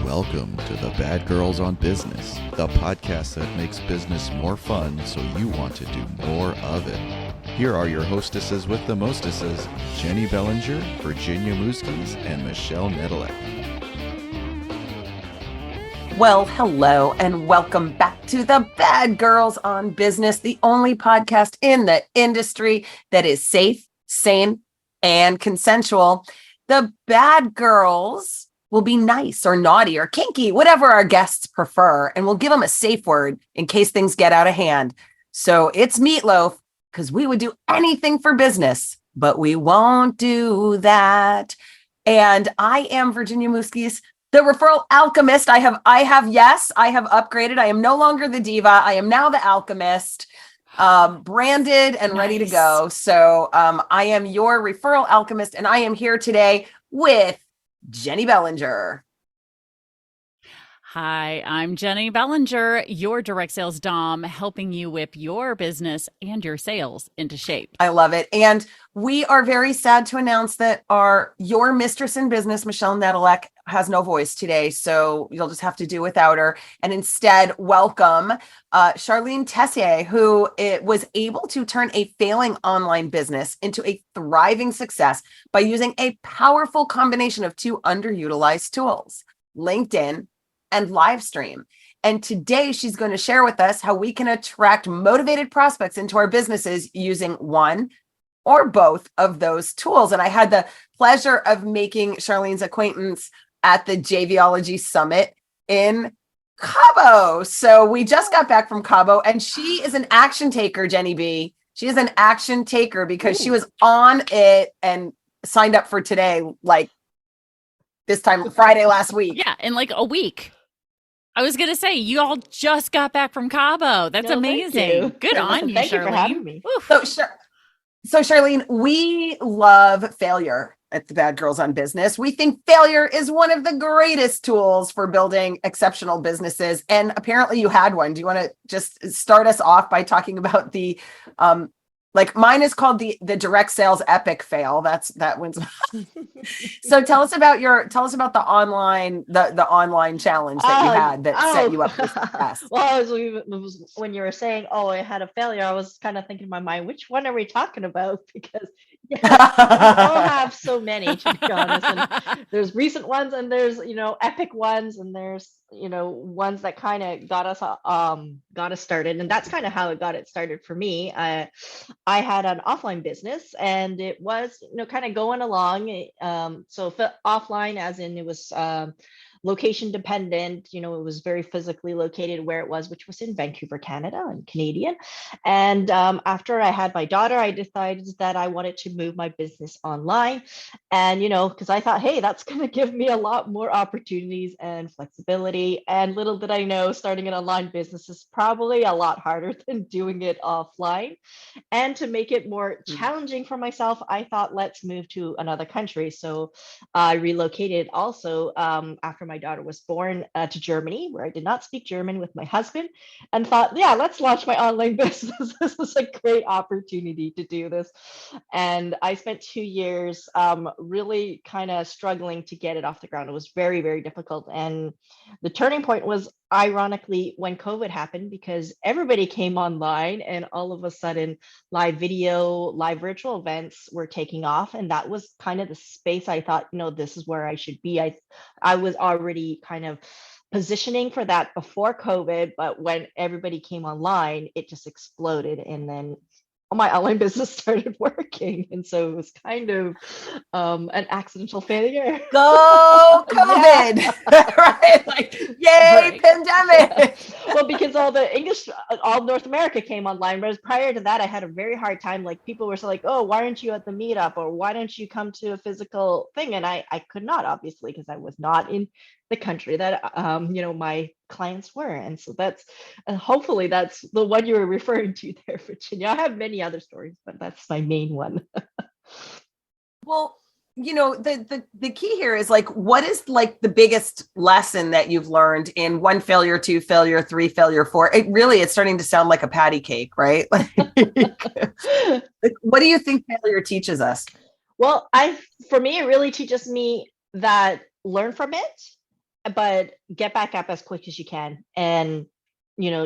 Welcome to the Bad Girls on Business, the podcast that makes business more fun so you want to do more of it. Here are your hostesses with the mostesses, Jennie Bellinger, Virginia Muzquiz, and Michelle Nedelec. Well, hello, and welcome back to the Bad Girls on Business, the only podcast in the industry that is safe, sane, and consensual. The bad girls will be nice or naughty or kinky, whatever our guests prefer, and we'll give them a safe word in case things get out of hand. So it's Meatloaf, because we would do anything for business, but we won't do that. And I am Virginia Muzquiz, the referral alchemist. I have upgraded. I am no longer the diva. I am now the alchemist, branded and ready to go. So I am your referral alchemist, and I am here today with Jennie Bellinger. Hi, I'm Jennie Bellinger, your direct sales Domme, helping you whip your business and your sales into shape. I love it. And we are very sad to announce that your mistress in business, Michelle Nedelec, has no voice today. So you'll just have to do without her. And instead, welcome Charlene Tessier, who was able to turn a failing online business into a thriving success by using a powerful combination of two underutilized tools, LinkedIn and Livestream. And today she's going to share with us how we can attract motivated prospects into our businesses using one or both of those tools. And I had the pleasure of making Charlene's acquaintance at the JVology Summit in Cabo. So we just got back from Cabo, and she is an action taker, Jennie B. She is an action taker because she was on it and signed up for today, like this time Friday last week. Yeah, in like a week. I was going to say, you all just got back from Cabo. That's amazing. Good on you, Thank Charlene. you for having me. So Charlene, we love failure at the Bad Girls on Business. We think failure is one of the greatest tools for building exceptional businesses. And apparently you had one. Do you want to just start us off by talking about the, mine is called the direct sales epic fail. That wins. So tell us about the online challenge that you had that set you up for success. Well, when you were saying, I had a failure, I was kind of thinking in my mind, which one are we talking about? Because we all have so many, to be honest. And there's recent ones, and there's epic ones, and there's ones that kind of got us started. And that's kind of how it got it started for me. I had an offline business, and it was kind of going along. So offline, as in it was location dependent. It was very physically located where it was, which was in Vancouver, Canada, and Canadian. And after I had my daughter, I decided that I wanted to move my business online. And, because I thought, hey, that's going to give me a lot more opportunities and flexibility. And little did I know, starting an online business is probably a lot harder than doing it offline. And to make it more challenging for myself, I thought, let's move to another country. So I relocated also after my daughter was born to Germany, where I did not speak German, with my husband, and thought, yeah, let's launch my online business. This is a great opportunity to do this. And I spent 2 years really kind of struggling to get it off the ground. It was very, very difficult. And the turning point was ironically when COVID happened, because everybody came online, and all of a sudden live video, live virtual events were taking off. And that was kind of the space I thought, this is where I should be. I was already kind of positioning for that before COVID, but when everybody came online, it just exploded. And then my online business started working. And so it was kind of an accidental failure. Go COVID. Right? Like, yay, pandemic. Well, because all North America came online. Whereas prior to that, I had a very hard time. Like, people were so like, oh, why aren't you at the meetup? Or why don't you come to a physical thing? And I could not, obviously, because I was not in the country that my clients were. And so that's hopefully that's the one you were referring to there, Virginia. I have many other stories, but that's my main one. Well, the key here is what is the biggest lesson that you've learned in 1 failure, 2 failure, 3 failure, 4? It's starting to sound like a patty cake, right? What do you think failure teaches us? Well, for me, it really teaches me that learn from it but get back up as quick as you can, and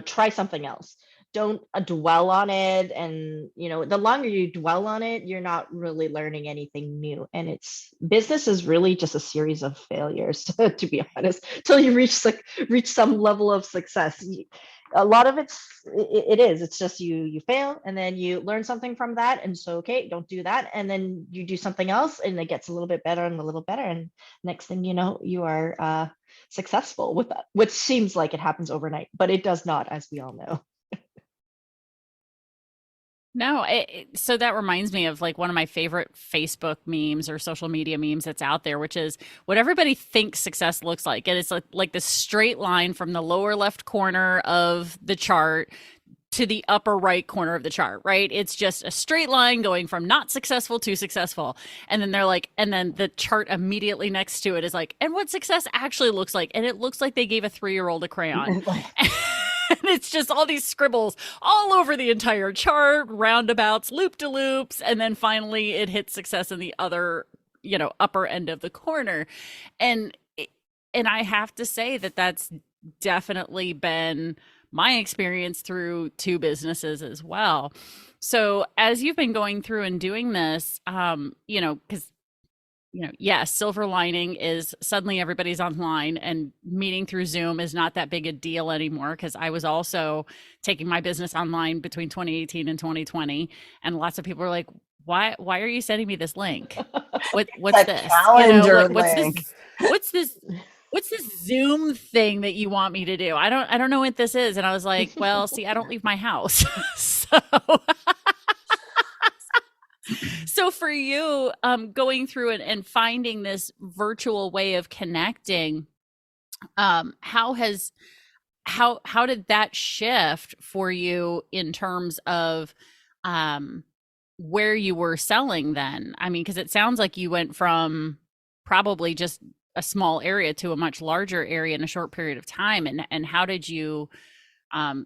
try something else. Don't dwell on it, and the longer you dwell on it, you're not really learning anything new, and business is really just a series of failures, to be honest, till you reach some level of success. A lot of it's just you fail, and then you learn something from that, and so okay, don't do that, and then you do something else, and it gets a little bit better and a little better, and next thing you know, you are successful with that, which seems like it happens overnight, but it does not, as we all know. No, so that reminds me of like one of my favorite Facebook memes or social media memes that's out there, which is what everybody thinks success looks like. And it's like this straight line from the lower left corner of the chart to the upper right corner of the chart, right? It's just a straight line going from not successful to successful. And then they're like, and then the chart immediately next to it is like, and what success actually looks like. And it looks like they gave a 3-year-old a crayon. And it's just all these scribbles all over the entire chart, roundabouts, loop-de-loops, and then finally it hits success in the other, upper end of the corner. And I have to say that that's definitely been my experience through 2 businesses as well. So as you've been going through and doing this, because yes, silver lining is suddenly everybody's online, and meeting through Zoom is not that big a deal anymore, because I was also taking my business online between 2018 and 2020. And lots of people are like, why are you sending me this link? What's this? Calendar link. What's this Zoom thing that you want me to do? I don't know what this is. And I was like, well, see, I don't leave my house. So for you, going through it and finding this virtual way of connecting, how did that shift for you in terms of where you were selling then? I mean, because it sounds like you went from probably just a small area to a much larger area in a short period of time. And how did you grow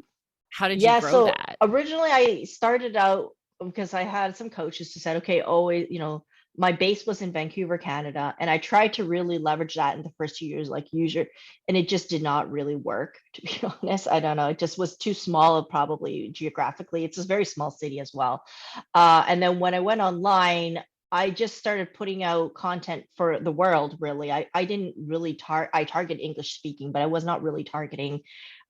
that? Originally I started out because I had some coaches who said, okay, always, my base was in Vancouver, Canada. And I tried to really leverage that in the first 2 years, and it just did not really work, to be honest. I don't know. It just was too small, probably geographically. It's a very small city as well. And then when I went online, I just started putting out content for the world, really. I didn't really I target English speaking, but I was not really targeting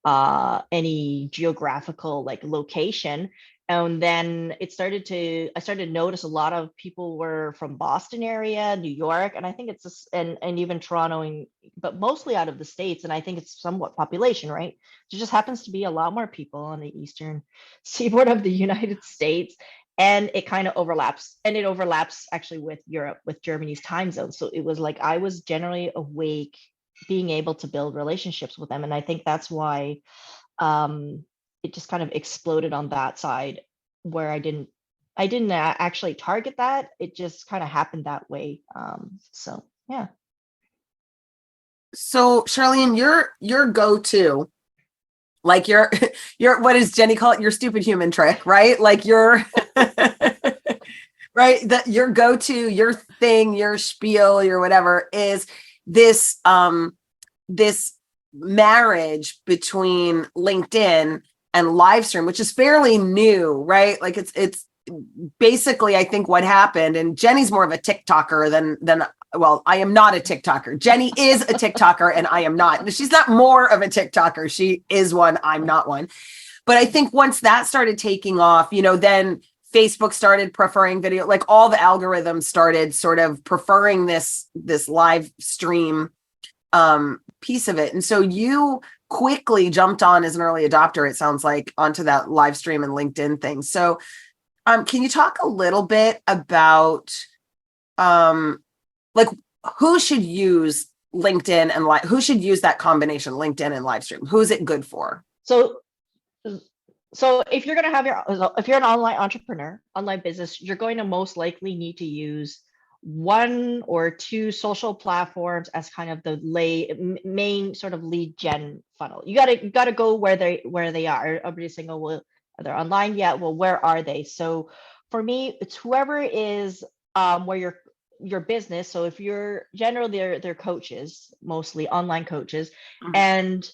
any geographical location. And then I started to notice a lot of people were from Boston area, New York, and I think it's just, and even Toronto, but mostly out of the States. And I think it's somewhat population, right? There just happens to be a lot more people on the eastern seaboard of the United States. And it kind of overlaps, and it overlaps actually with Europe, with Germany's time zone. So it was like I was generally awake, being able to build relationships with them. And I think that's why it just kind of exploded on that side, where I didn't actually target that. It just kind of happened that way. So yeah. So Charlene, your go-to, like your what does Jennie call it? Your stupid human trick, right? Like your right, that your go-to, your thing, your spiel, your whatever is this this marriage between LinkedIn and Livestream, which is fairly new, right? Like it's basically, I think what happened, and Jennie's more of a TikToker than well, I am not a TikToker. Jennie is a TikToker and I am not. She's not more of a TikToker. She is one, I'm not one. But I think once that started taking off, then Facebook started preferring video, like all the algorithms started sort of preferring this live stream piece of it. And so you quickly jumped on as an early adopter, it sounds like, onto that live stream and LinkedIn thing. So can you talk a little bit about who should use LinkedIn and who should use that combination, LinkedIn and live stream? Who's it good for? So if you're going to have if you're an online entrepreneur, online business, you're going to most likely need to use 1 or 2 social platforms as kind of the main sort of lead gen funnel. You got to go where they are. Everybody's saying, oh, well, are they online yet? Well, where are they? So for me, it's whoever is where your business. So if you're generally they're coaches, mostly online coaches, Mhm. and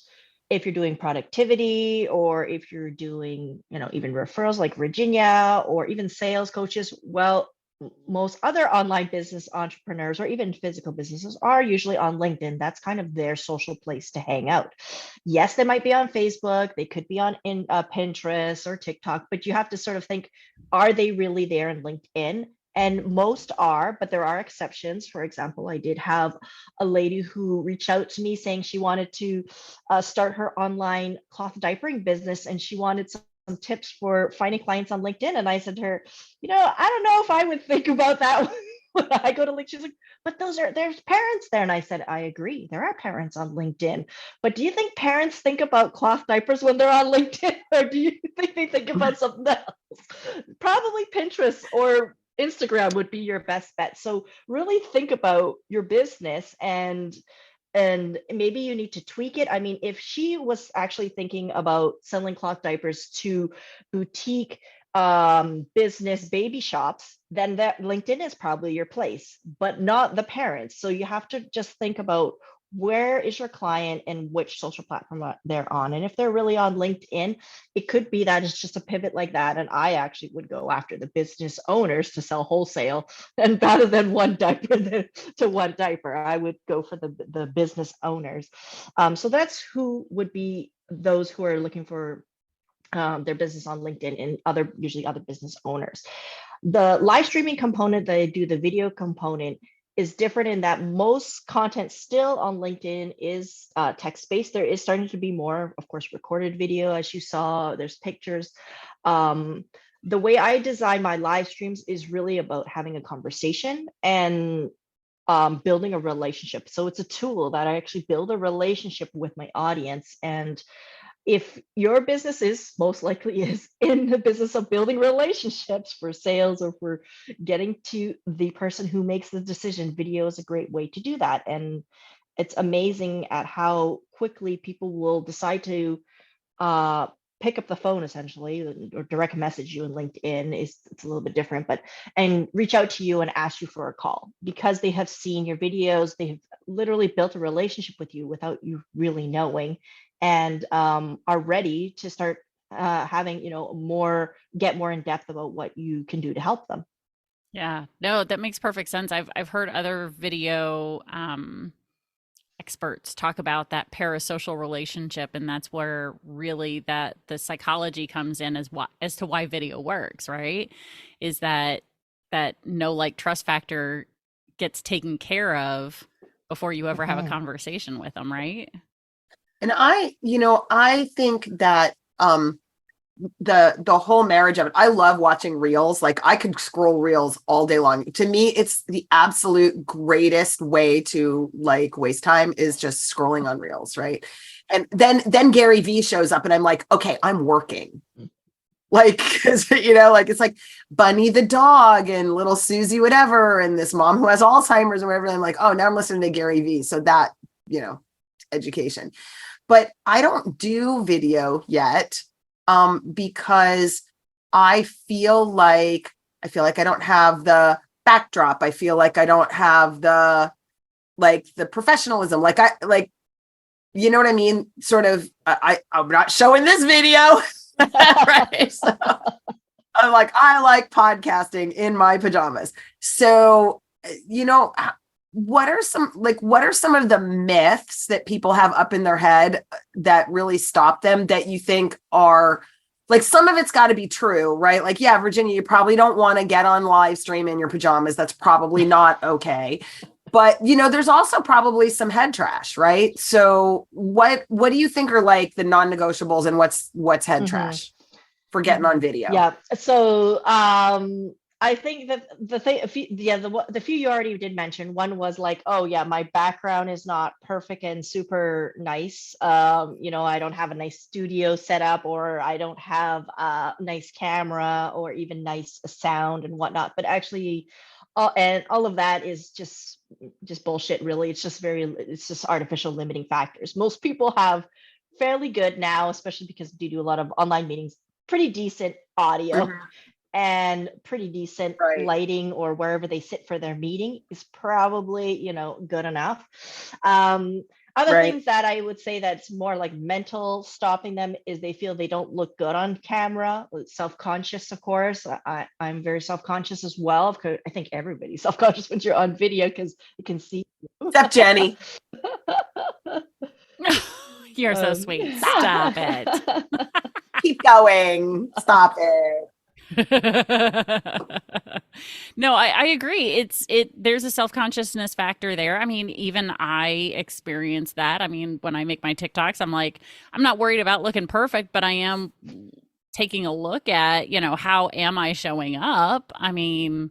if you're doing productivity, or if you're doing, even referrals like Virginia, or even sales coaches, well, most other online business entrepreneurs or even physical businesses are usually on LinkedIn. That's kind of their social place to hang out. Yes, they might be on Facebook, they could be on Pinterest or TikTok, but you have to sort of think, are they really there in LinkedIn? And most are, but there are exceptions. For example, I did have a lady who reached out to me saying she wanted to start her online cloth diapering business, and she wanted some tips for finding clients on LinkedIn. And I said to her, I don't know if I would think about that when I go to LinkedIn. She's like, but there's parents there. And I said, I agree. There are parents on LinkedIn. But do you think parents think about cloth diapers when they're on LinkedIn? Or do you think they think about something else? Probably Pinterest or Instagram would be your best bet. So really think about your business, and maybe you need to tweak it. I mean, if she was actually thinking about selling cloth diapers to boutique business baby shops, then that LinkedIn is probably your place, but not the parents. So you have to just think about, where is your client and which social platform they're on. And if they're really on LinkedIn, it could be that it's just a pivot like that. And I actually would go after the business owners to sell wholesale, and rather than one diaper to one diaper, I would go for the business owners. So that's who would be those who are looking for their business on LinkedIn, and usually other business owners. The live streaming component that I do, the video component, is different in that most content still on LinkedIn is text-based. There is starting to be more, of course, recorded video, as you saw. There's pictures. The way I design my live streams is really about having a conversation and building a relationship. So it's a tool that I actually build a relationship with my audience. And if your business is in the business of building relationships for sales or for getting to the person who makes the decision, video is a great way to do that. And it's amazing at how quickly people will decide to pick up the phone, essentially, or direct message you in LinkedIn. It's a little bit different, and reach out to you and ask you for a call, because they have seen your videos. They have literally built a relationship with you without you really knowing, and are ready to start having, get more in depth about what you can do to help them. Yeah, no, that makes perfect sense. I've heard other video experts talk about that parasocial relationship, and that's where really that the psychology comes in as to why video works, right? Is that no like trust factor gets taken care of before you ever have a conversation with them, right? And I think that the whole marriage of it, I love watching reels. Like, I could scroll reels all day long. To me, it's the absolute greatest way to like waste time, is just scrolling on reels, right? And then Gary V shows up and I'm like, okay, I'm working. Like, cause like, it's like Bunny the dog and little Susie whatever, and this mom who has Alzheimer's or whatever. And I'm like, oh, now I'm listening to Gary V. So that, education. But I don't do video yet, because I feel like I don't have the backdrop. I feel like I don't have the professionalism. You know what I mean? Sort of, I'm not showing this video. Right. So I'm like, I like podcasting in my pajamas. So, what are some of the myths that people have up in their head that really stop them, that you think are like, some of it's got to be true, right? Like, yeah, Virginia, you probably don't want to get on live stream in your pajamas. That's probably not okay. But, there's also probably some head trash, right? So what do you think are like the non-negotiables, and what's head trash for getting on video? Yeah. So, I think that the few you already did mention, one was like, oh yeah, my background is not perfect and super nice. I don't have a nice studio set up, or I don't have a nice camera, or even nice sound and whatnot. But actually, all of that is just bullshit, really. It's just artificial limiting factors. Most people have fairly good now, especially because they do a lot of online meetings, pretty decent audio. and pretty decent Right. lighting, or wherever they sit for their meeting is probably, good enough. Other Right. things that I would say that's more like mental stopping them is they feel they don't look good on camera. Self-conscious, of course. I'm very self-conscious as well. I think everybody's self-conscious when you're on video because you can see you. Except Jennie. You're so sweet. Stop it. Keep going. Stop it. No, I agree. There's a self-consciousness factor there. I mean, even I experience that. I mean, when I make my TikToks, I'm like, I'm not worried about looking perfect, but I am taking a look at, how am I showing up? I mean,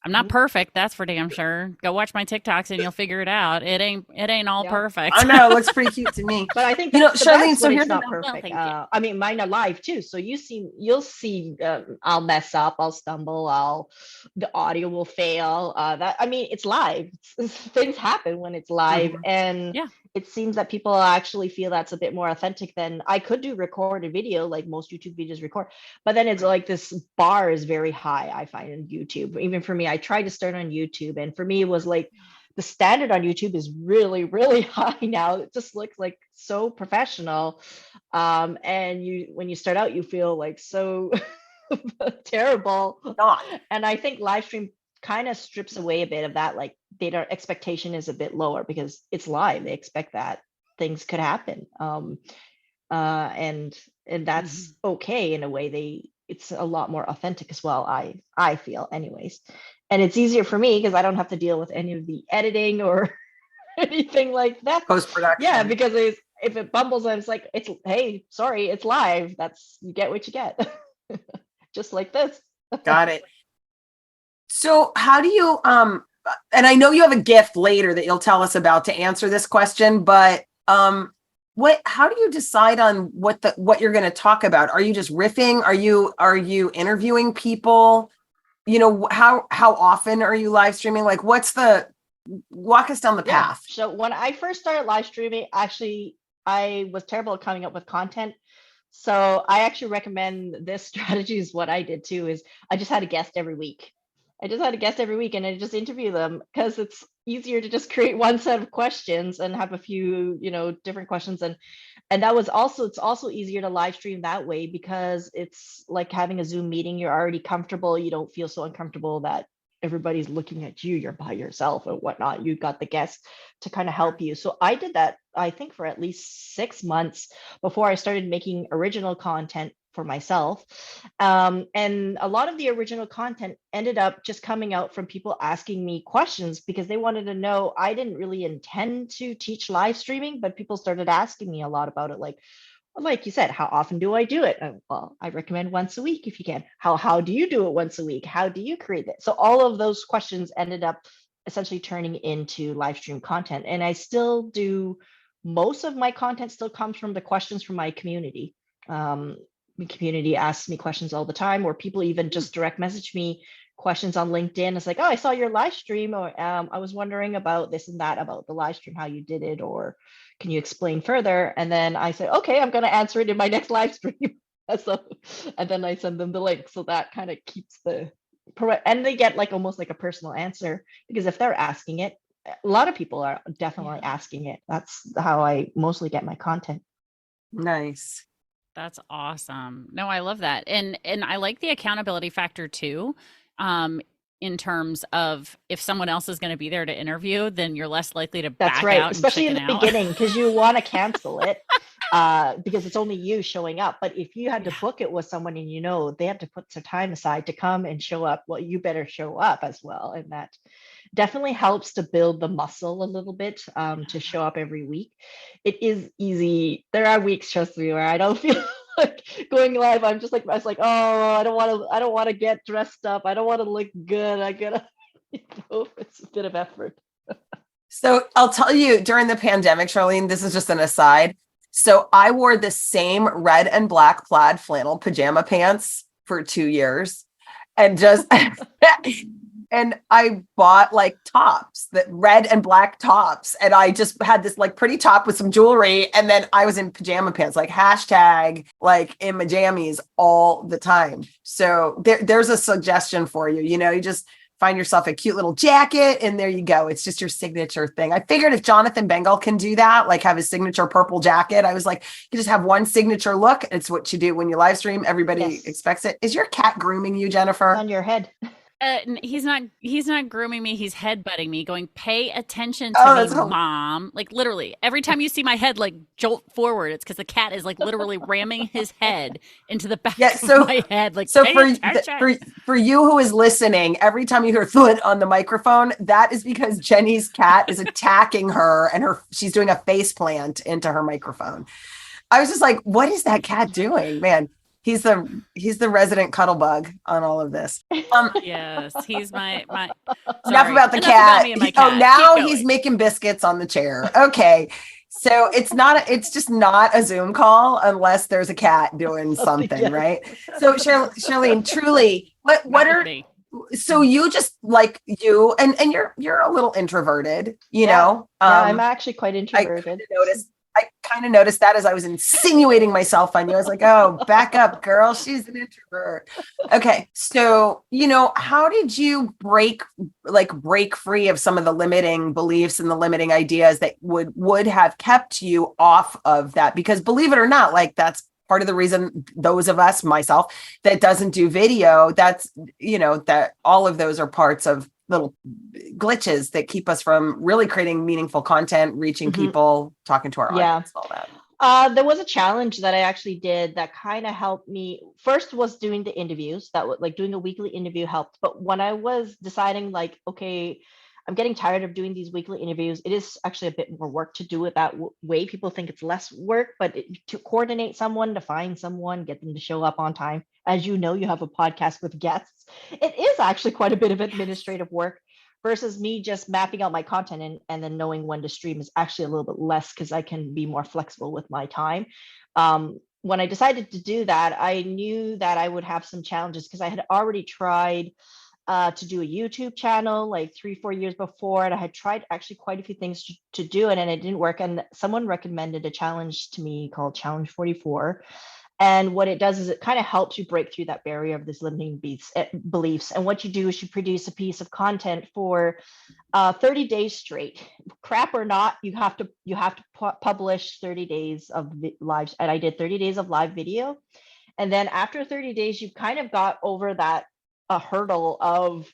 I'm not perfect, that's for damn sure. Go watch my TikToks and you'll figure it out. It ain't all perfect. I know, it looks pretty cute to me. But I think Charlene, so here's here's not perfect. I mean, mine are live too, so you'll see. I'll mess up, I'll stumble, the audio will fail. It's live. Things happen when it's live, and it seems that people actually feel that's a bit more authentic than I could do recorded video, like most YouTube videos record. But then it's like this bar is very high, I find, in YouTube. Even for me, I tried to start on YouTube, and for me, it was like the standard on YouTube is really, really high now. It just looks like so professional. And when you start out, you feel like so terrible. And I think Livestream kind of strips away a bit of that, like their expectation is a bit lower because it's live. They expect that things could happen. And that's okay in a way. It's a lot more authentic as well, I feel anyways. And it's easier for me because I don't have to deal with any of the editing or anything like that. Post-production. Yeah, because if it bumbles, and it's like, hey, sorry, it's live. You get what you get. Just like this. Got it. So how do you, and I know you have a gift later that you'll tell us about to answer this question, but how do you decide on what you're going to talk about? Are you just riffing? Are you interviewing people? How often are you live streaming? Like, walk us down the path. So when I first started live streaming, actually, I was terrible at coming up with content. So I actually recommend this strategy is what I did too, is I just had a guest every week. And I just interview them because it's easier to just create one set of questions and have a few, different questions. And it's also easier to live stream that way because it's like having a Zoom meeting. You're already comfortable. You don't feel so uncomfortable that everybody's looking at you. You're by yourself or whatnot. You got the guest to kind of help you. So I did that, I think, for at least 6 months before I started making original content for myself. And a lot of the original content ended up just coming out from people asking me questions because they wanted to know. I didn't really intend to teach live streaming, but people started asking me a lot about it. Like you said, how often do I do it? Well, I recommend once a week if you can. How do you do it once a week? How do you create it? So all of those questions ended up essentially turning into live stream content. And I still do, most of my content still comes from the questions from my community. The community asks me questions all the time, or people even just direct message me questions on LinkedIn. It's like, oh, I saw your live stream, or I was wondering about this and that about the live stream, how you did it, or can you explain further? And then I say, okay, I'm going to answer it in my next live stream. And then I send them the link. So that kind of keeps and they get like almost like a personal answer, because if they're asking it, a lot of people are definitely asking it. That's how I mostly get my content. Nice. That's awesome. No, I love that. And I like the accountability factor too. In terms of if someone else is going to be there to interview, then you're less likely to back out, especially in the beginning, because you want to cancel it because it's only you showing up. But if you had to book it with someone and they have to put some time aside to come and show up, well, you better show up as well. And that definitely helps to build the muscle a little bit, to show up every week. It is easy. There are weeks, trust me, where I don't feel like going live. I was like, oh, I don't want to get dressed up. I don't want to look good. I gotta, it's a bit of effort. So I'll tell you, during the pandemic, Charlene, this is just an aside. So I wore the same red and black plaid flannel pajama pants for 2 years, and just and I bought like tops, that red and black tops. And I just had this like pretty top with some jewelry. And then I was in pajama pants, like hashtag like in my jammies all the time. So there's a suggestion for you. You just find yourself a cute little jacket and there you go. It's just your signature thing. I figured if Jonathan Bengal can do that, like have his signature purple jacket, I was like, you just have one signature look. It's what you do when you live stream. Everybody expects it. Is your cat grooming you, Jennifer? On your head. He's not grooming me. He's headbutting me, going, pay attention to me, mom. Like literally every time you see my head like jolt forward, it's because the cat is like literally ramming his head into the back of my head. Like, so for you who is listening, every time you hear thud on the microphone, that is because Jenny's cat is attacking her and she's doing a face plant into her microphone. I was just like, what is that cat doing, man? He's the resident cuddle bug on all of this. Yes, he's my. Enough about the cat. About me and my cat. Oh, now he's making biscuits on the chair. Okay, so it's just not a Zoom call unless there's a cat doing something, right? So Charlene, truly, what are so you just like you and you're a little introverted, you know? I'm actually quite introverted. I kind of noticed that as I was insinuating myself on you. I was like, oh, back up, girl. She's an introvert. Okay. So, how did you break free of some of the limiting beliefs and the limiting ideas that would have kept you off of that? Because believe it or not, like that's part of the reason those of us, myself, that doesn't do video, that's, that all of those are parts of little glitches that keep us from really creating meaningful content, reaching people, talking to our audience, all that. There was a challenge that I actually did that kind of helped me. First was doing the interviews. That was like doing a weekly interview helped. But when I was deciding like, okay, I'm getting tired of doing these weekly interviews. It is actually a bit more work to do it that way. People think it's less work, but to coordinate someone, to find someone, get them to show up on time. As you know, you have a podcast with guests. It is actually quite a bit of administrative work versus me just mapping out my content and then knowing when to stream is actually a little bit less because I can be more flexible with my time. When I decided to do that, I knew that I would have some challenges because I had already tried to do a YouTube channel like 3-4 years before. And I had tried actually quite a few things to do it and it didn't work. And someone recommended a challenge to me called Challenge 44. And what it does is it kind of helps you break through that barrier of this limiting beliefs. And what you do is you produce a piece of content for 30 days straight. Crap or not, you have to publish 30 days of live. And I did 30 days of live video. And then after 30 days, you kind of got over that a hurdle of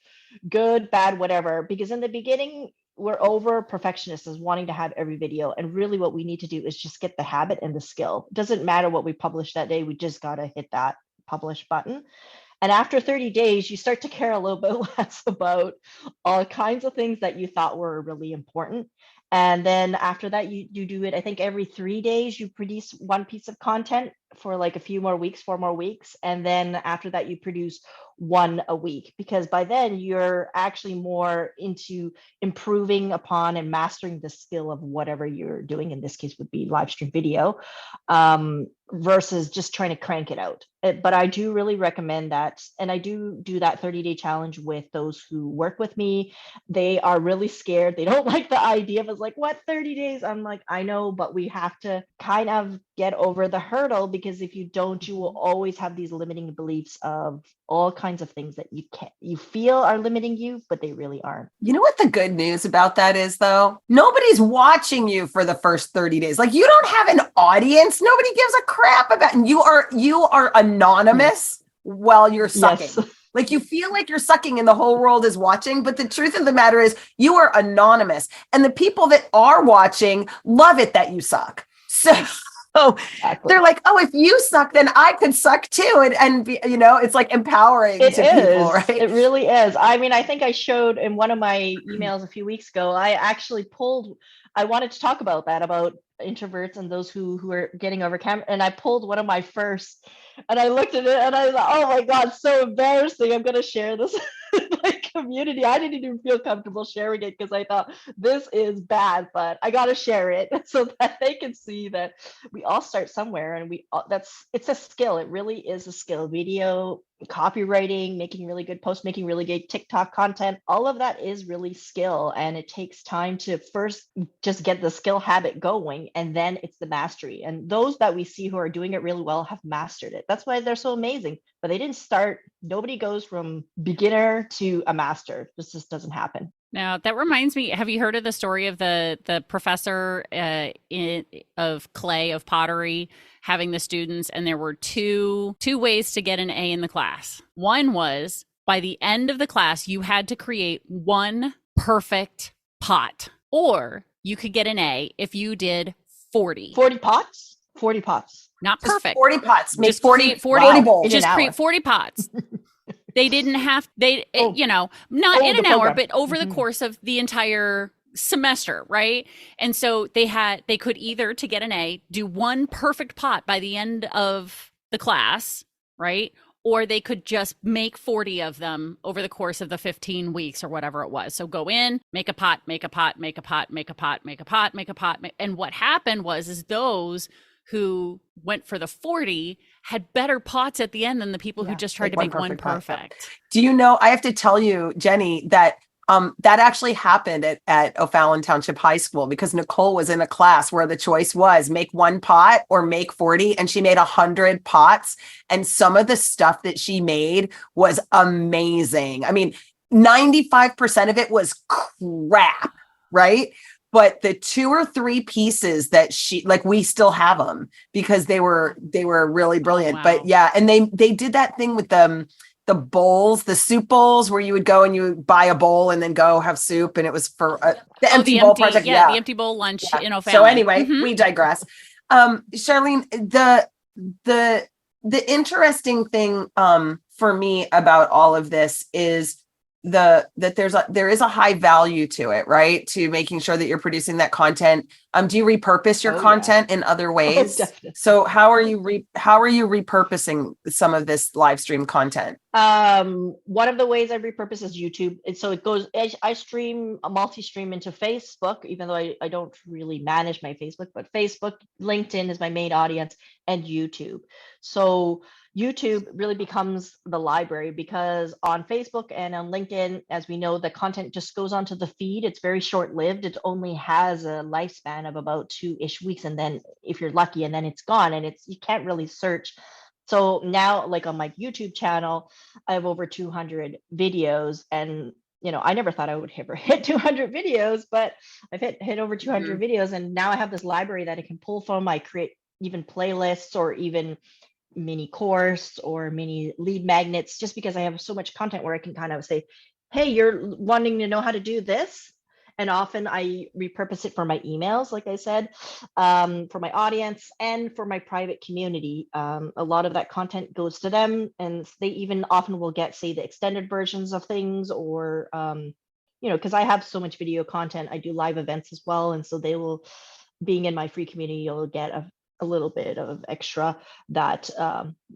good, bad, whatever, because in the beginning we're over perfectionists as wanting to have every video, and really what we need to do is just get the habit and the skill. It doesn't matter what we publish that day, we just got to hit that publish button. And after 30 days you start to care a little bit less about all kinds of things that you thought were really important. And then after that you do it, I think every 3 days you produce one piece of content for like a few more weeks, 4 more weeks. And then after that, you produce one a week, because by then you're actually more into improving upon and mastering the skill of whatever you're doing. In this case would be live stream video, versus just trying to crank it out. But I do really recommend that. And I do that 30-day challenge with those who work with me. They are really scared. They don't like the idea of it's like, what, 30 days? I'm like, I know, but we have to kind of get over the hurdle, because if you don't, you will always have these limiting beliefs of all kinds of things that you feel are limiting you, but they really aren't. You know what the good news about that is, though? Nobody's watching you for the first 30 days. Like, you don't have an audience. Nobody gives a crap about, and you are anonymous while you're sucking. Yes. Like, you feel like you're sucking and the whole world is watching, but the truth of the matter is you are anonymous, and the people that are watching love it that you suck. So exactly. They're like, oh, if you suck, then I could suck too. And be, it's like empowering to people, right? It really is. I mean, I think I showed in one of my emails a few weeks ago, I actually I wanted to talk about that, about introverts and those who are getting over camera. And I pulled one of my first, and I looked at it and I was like, oh my God, so embarrassing. I'm going to share this. Like, community. I didn't even feel comfortable sharing it because I thought this is bad, but I got to share it so that they can see that we all start somewhere, and it's a skill. It really is a skill. Video copywriting, making really good posts, making really good TikTok content, all of that is really skill, and it takes time to first just get the skill habit going, and then it's the mastery. And those that we see who are doing it really well have mastered it. That's why they're so amazing. But they didn't start, nobody goes from beginner to a master. This just doesn't happen. Now that reminds me, have you heard of the story of the professor of clay, of pottery, having the students, and there were two ways to get an A in the class. One was, by the end of the class, you had to create one perfect pot, or you could get an A if you did 40 pots. 40 pots. Not perfect. 40 pots. Make Just 40 bowls. Just hour. create 40 pots. They didn't have, not in an hour, but over the course of the entire semester, right? And so they could either, to get an A, do one perfect pot by the end of the class, right? Or they could just make 40 of them over the course of the 15 weeks or whatever it was. So go in, make a pot, make a pot, make a pot, make a pot, make a pot, make a pot. And what happened is those who went for the 40 had better pots at the end than the people who just tried to make one perfect. Do you know, I have to tell you, Jennie, that that actually happened at O'Fallon Township High School, because Nicole was in a class where the choice was make one pot or make 40, and she made 100 pots. And some of the stuff that she made was amazing. I mean, 95% of it was crap, right? But the 2 or 3 pieces that she, like, we still have them because they were really brilliant. Wow. But yeah, and they did that thing with the bowls, the soup bowls, where you would go and you would buy a bowl and then go have soup, and it was for the empty bowl project. Yeah, the empty bowl lunch in O'Fallon. So anyway, we digress. Charlene, the interesting thing for me about all of this is that there is a high value to it, right? To making sure that you're producing that content. Do you repurpose your content in other ways? So how are you repurposing some of this live stream content? One of the ways I repurpose is YouTube. And so it goes, I stream a multi-stream into Facebook, even though I don't really manage my Facebook, but Facebook, LinkedIn is my main audience, and YouTube. So YouTube really becomes the library, because on Facebook and on LinkedIn, as we know, the content just goes onto the feed. It's very short-lived. It only has a lifespan of about 2-ish weeks. And then if you're lucky, and then it's gone, and you can't really search. So now, like on my YouTube channel, I have over 200 videos, and I never thought I would ever hit 200 videos, but I've hit over 200 videos, and now I have this library that I can pull from. I create even playlists or even mini course or mini lead magnets, just because I have so much content where I can kind of say, hey, you're wanting to know how to do this. And often I repurpose it for my emails, like I said, for my audience and for my private community. A lot of that content goes to them, and they even often will get, say, the extended versions of things, or, because I have so much video content, I do live events as well. And so they will, being in my free community, you'll get a little bit of extra that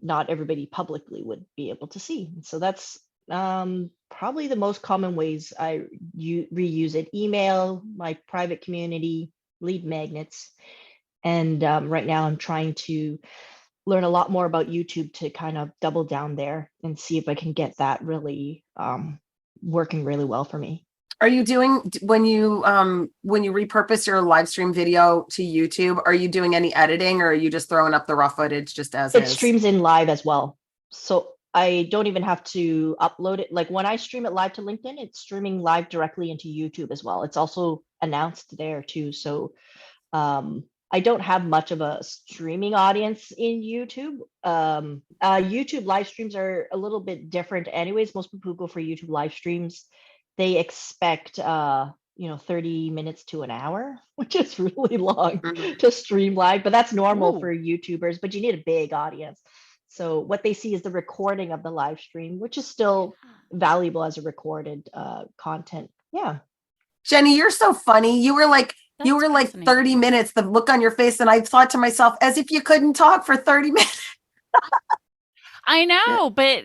not everybody publicly would be able to see. So that's probably the most common ways I reuse it. Email, my private community, lead magnets. And right now I'm trying to learn a lot more about YouTube to kind of double down there and see if I can get that really working really well for me. Are you doing, when you repurpose your live stream video to YouTube, are you doing any editing, or are you just throwing up the raw footage just as it is? Streams in live as well. So I don't even have to upload it. Like when I stream it live to LinkedIn, it's streaming live directly into YouTube as well. It's also announced there too. So I don't have much of a streaming audience in YouTube. YouTube live streams are a little bit different anyways. Most people who go for YouTube live streams, they expect 30 minutes to an hour, which is really long to stream live, but that's normal for YouTubers, but you need a big audience. So what they see is the recording of the live stream, which is still valuable as a recorded content. Yeah. Jennie, you're so funny. You were like 30 minutes, the look on your face. And I thought to myself, as if you couldn't talk for 30 minutes. I know, but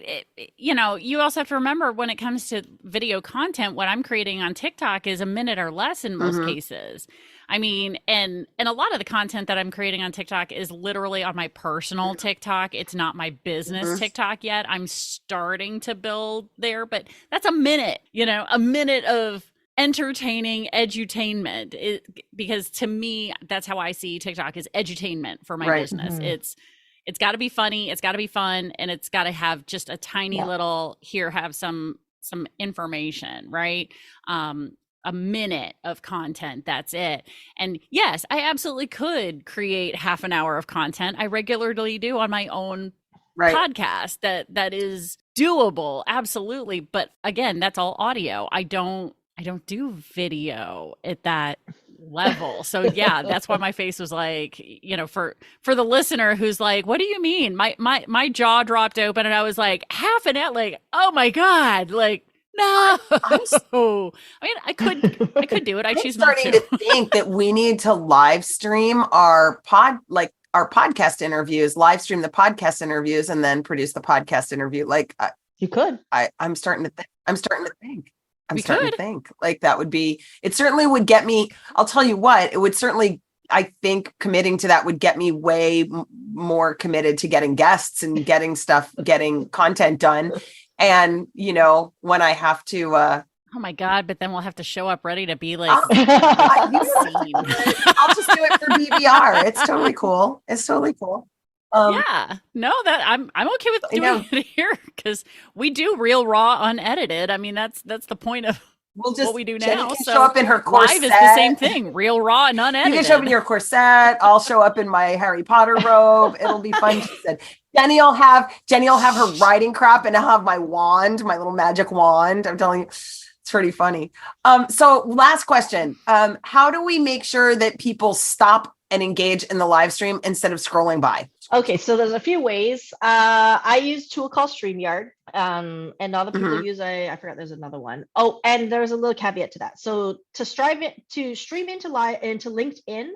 you also have to remember when it comes to video content, what I'm creating on TikTok is a minute or less in most cases. I mean, and a lot of the content that I'm creating on TikTok is literally on my personal TikTok. It's not my business TikTok yet. I'm starting to build there, but that's a minute, a minute of entertaining edutainment, because to me, that's how I see TikTok, is edutainment for my business. It's got to be funny, it's got to be fun, and it's got to have just a tiny little, here, have some information, right? A minute of content, that's it. And yes, I absolutely could create half an hour of content. I regularly do on my own podcast. That is doable, absolutely. But again, that's all audio. I don't do video at that level. So yeah, that's why my face was like, for the listener who's like, what do you mean? My jaw dropped open and I was like, half an hour, like, oh my God, like, no. I mean, I could do it. I choose not to. I'm starting to think that we need to live stream our podcast interviews, live stream the podcast interviews, and then produce the podcast interview. Like you could. I'm starting to think. Like that would be, it certainly would get me, I'll tell you what, it would certainly, I think committing to that would get me way more committed to getting guests and getting content done. And, when I have to, oh my God, but then we'll have to show up ready to be like, I'll just do it for BBR. It's totally cool. Yeah, no, that I'm okay with doing it here, because we do real raw unedited. I mean, that's the point of what we do now. Jennie can show up in her corset. Live is the same thing, real raw and unedited. You can show up in your corset. I'll show up in my Harry Potter robe. It'll be fun. She said, Jennie will have her writing crap, and I'll have my wand, my little magic wand. I'm telling you, it's pretty funny. So last question. How do we make sure that people stop and engage in the live stream instead of scrolling by? Okay, so there's a few ways. I use a tool called StreamYard, and other people use I forgot there's another one. Oh, and there's a little caveat to that. So to stream into LinkedIn,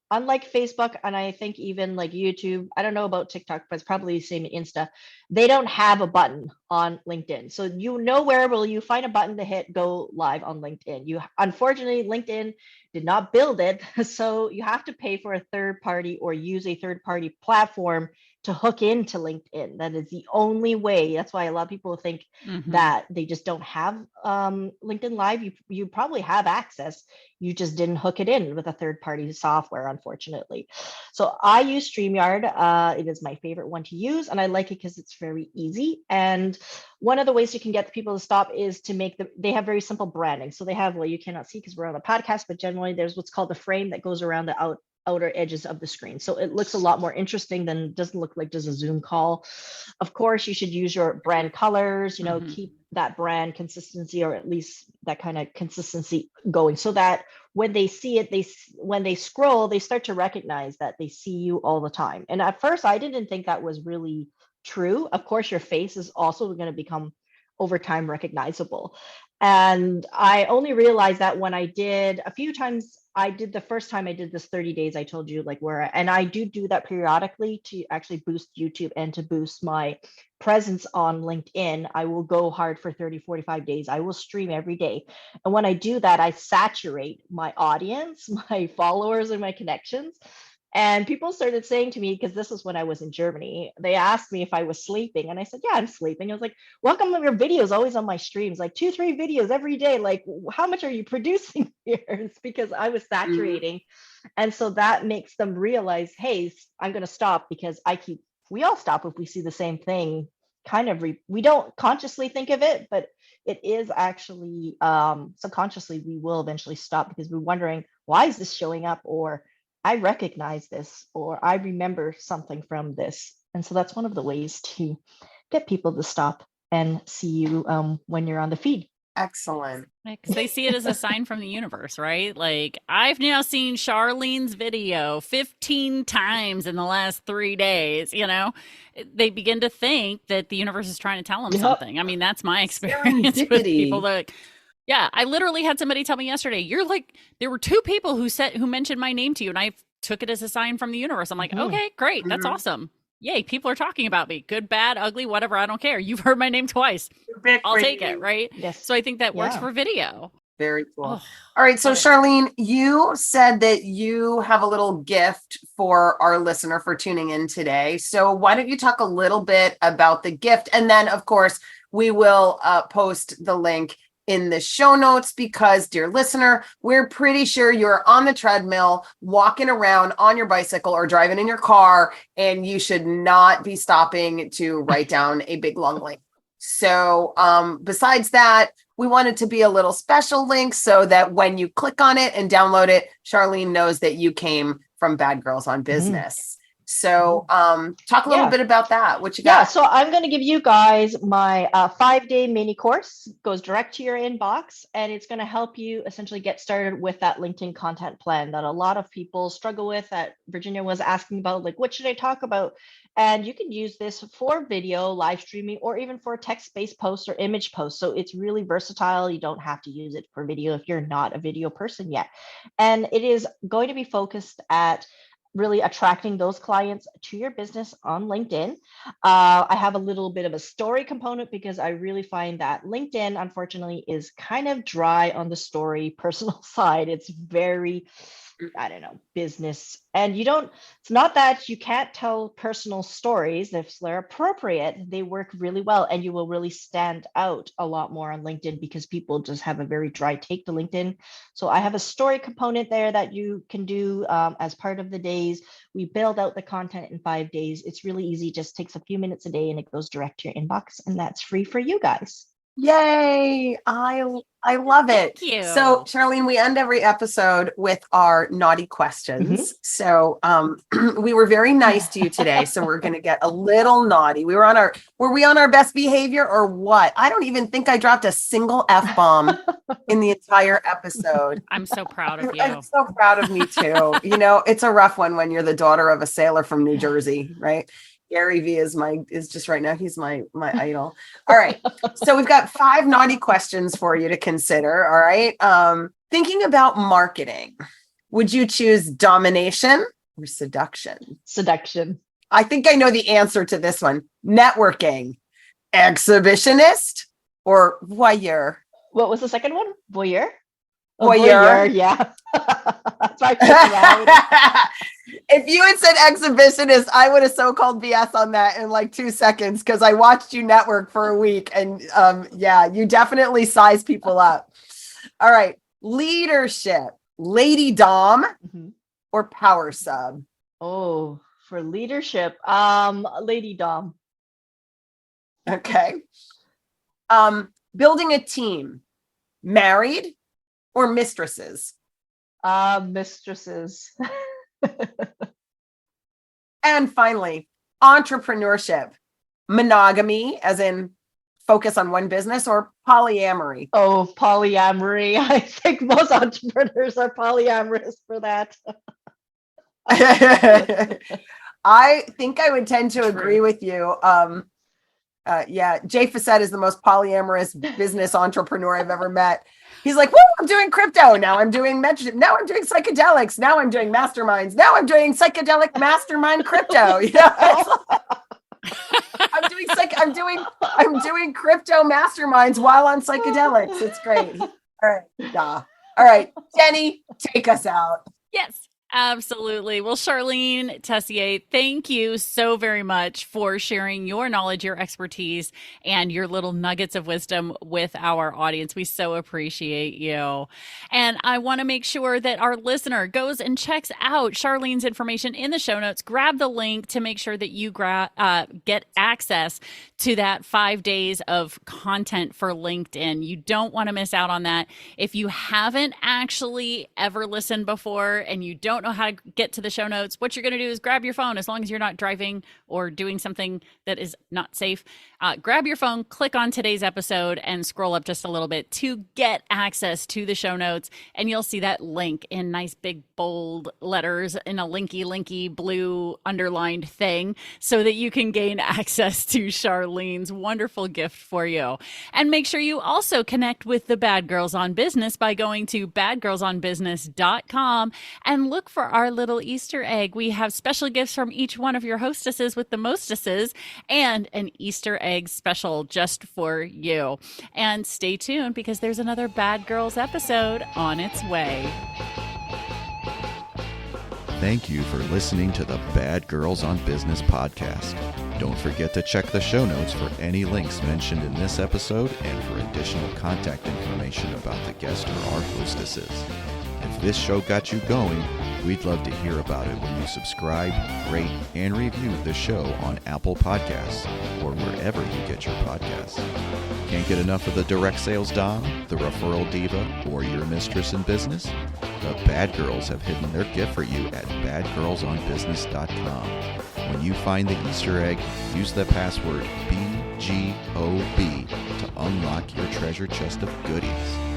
unlike Facebook, and I think even like YouTube, I don't know about TikTok, but it's probably the same Insta, they don't have a button on LinkedIn. So where will you find a button to hit go live on LinkedIn? Unfortunately, LinkedIn did not build it. So you have to pay for a third party or use a third party platform to hook into LinkedIn. That is the only way. That's why a lot of people think that they just don't have LinkedIn Live. You probably have access. You just didn't hook it in with a third party software, unfortunately. So I use StreamYard. It is my favorite one to use, and I like it because it's very easy. And one of the ways you can get the people to stop is to they have very simple branding. So they have, well, you cannot see because we're on a podcast, but generally there's what's called the frame that goes around the outer edges of the screen. So it looks a lot more interesting than, doesn't look like just a Zoom call. Of course, you should use your brand colors, keep that brand consistency, or at least that kind of consistency going, so that when they see it, when they scroll, they start to recognize that they see you all the time. And at first, I didn't think that was really true. Of course, your face is also going to become over time recognizable. And I only realized that when I did a few times. The first time I did this 30 days, I told you and I do that periodically to actually boost YouTube and to boost my presence on LinkedIn. I will go hard for 30, 45 days. I will stream every day. And when I do that, I saturate my audience, my followers, and my connections. And people started saying to me, because this is when I was in Germany, they asked me if I was sleeping. And I said, yeah, I'm sleeping. I was like, well, how come your videos always on my streams, like 2-3 videos every day? Like, how much are you producing here? It's because I was saturating. And so that makes them realize, hey, I'm going to stop, because we all stop if we see the same thing. We don't consciously think of it, but it is actually subconsciously, we will eventually stop, because we're wondering, why is this showing up? Or I recognize this, or I remember something from this. And so that's one of the ways to get people to stop and see you when you're on the feed. Excellent. Because they see it as a sign from the universe, right? Like, I've now seen Charlene's video 15 times in the last 3 days, They begin to think that the universe is trying to tell them something. I mean, that's my experience with people. Yeah, I literally had somebody tell me yesterday, there were 2 people who mentioned my name to you, and I took it as a sign from the universe. I'm like, okay, great. That's awesome. yay, people are talking about me. Good, bad, ugly, whatever. I don't care. You've heard my name twice. I'll take it, right? Yes. So I think that works Yeah. for video. Very cool. Oh, All right. So love it. Charlene, you said that you have a little gift for our listener for tuning in today. So why don't you talk a little bit about the gift? And then, of course, we will post the link in the show notes because, dear listener, we're pretty sure you're on the treadmill, walking around on your bicycle or driving in your car, and you should not be stopping to write down a big long link. So besides that, we want it to be a little special link so that when you click on it and download it, Charlene knows that you came from Bad Girls on Business. So talk a little bit about that. What you got? Yeah, so I'm going to give you guys my 5-day mini course. Goes direct to your inbox, and it's going to help you essentially get started with that LinkedIn content plan that a lot of people struggle with, that Virginia was asking about, like, what should I talk about? And you can use this for video, live streaming, or even for text-based posts or image posts. So it's really versatile. You don't have to use it for video if you're not a video person yet. And it is going to be focused at really attracting those clients to your business on LinkedIn. I have a little bit of a story component because I really find that LinkedIn, unfortunately, is kind of dry on the story personal side. It's very, I don't know, business. And it's not that you can't tell personal stories. If they're appropriate, they work really well, and you will really stand out a lot more on LinkedIn because people just have a very dry take to LinkedIn. So I have a story component there that you can do as part of the days. We build out the content in 5 days. It's really easy, just takes a few minutes a day, and it goes direct to your inbox, and that's free for you guys. Yay. I love it. Thank you. So Charlene, we end every episode with our naughty questions. So we were very nice to you today. So we're going to get a little naughty. Were we on our best behavior or what? I don't even think I dropped a single F-bomb in the entire episode. I'm so proud of you. I'm so proud of me too. You know, it's a rough one when you're the daughter of a sailor from New Jersey, right? Gary V is just right now. He's my idol. All right. So we've got 5 naughty questions for you to consider. All right. Thinking about marketing, would you choose domination or seduction? Seduction. I think I know the answer to this one. Networking, exhibitionist, or voyeur? What was the second one? Voyeur? Voyeur. Yeah. That's my personality. If you had said exhibitionist, I would have so called BS on that in like 2 seconds because I watched you network for a week, and you definitely size people up. All right, leadership, Lady Domme or power sub? Oh, for leadership, Lady Domme. Okay. Building a team, married or mistresses? Mistresses. And finally, entrepreneurship, monogamy, as in focus on one business, or polyamory? Oh, polyamory. I think most entrepreneurs are polyamorous for that. I think I would tend to agree with you. Jay Facette is the most polyamorous business entrepreneur I've ever met. He's like, whoa, I'm doing crypto. Now I'm doing mentorship. Now I'm doing psychedelics. Now I'm doing masterminds. Now I'm doing psychedelic mastermind crypto. You know, I'm doing crypto masterminds while on psychedelics. It's great. All right. All right. Jennie, take us out. Yes. Absolutely. Well, Charlene Tessier, thank you so very much for sharing your knowledge, your expertise, and your little nuggets of wisdom with our audience. We so appreciate you. And I want to make sure that our listener goes and checks out Charlene's information in the show notes. Grab the link to make sure that you get access to that 5 days of content for LinkedIn. You don't want to miss out on that. If you haven't actually ever listened before and you don't know how to get to the show notes, what you're going to do is grab your phone, as long as you're not driving or doing something that is not safe. Grab your phone, click on today's episode, and scroll up just a little bit to get access to the show notes. And you'll see that link in nice big bold letters in a linky blue underlined thing so that you can gain access to Charlene's wonderful gift for you. And make sure you also connect with the Bad Girls on Business by going to badgirlsonbusiness.com and look for our little Easter egg. We have special gifts from each one of your hostesses with the mostesses and an Easter egg special just for you. And stay tuned because there's another Bad Girls episode on its way. Thank you for listening to the Bad Girls on Business podcast. Don't forget to check the show notes for any links mentioned in this episode and for additional contact information about the guest or our hostesses. If this show got you going, we'd love to hear about it when you subscribe, rate, and review the show on Apple Podcasts or wherever you get your podcasts. Can't get enough of the direct sales Domme, the referral diva, or your mistress in business? The Bad Girls have hidden their gift for you at badgirlsonbusiness.com. When you find the Easter egg, use the password BGOB to unlock your treasure chest of goodies.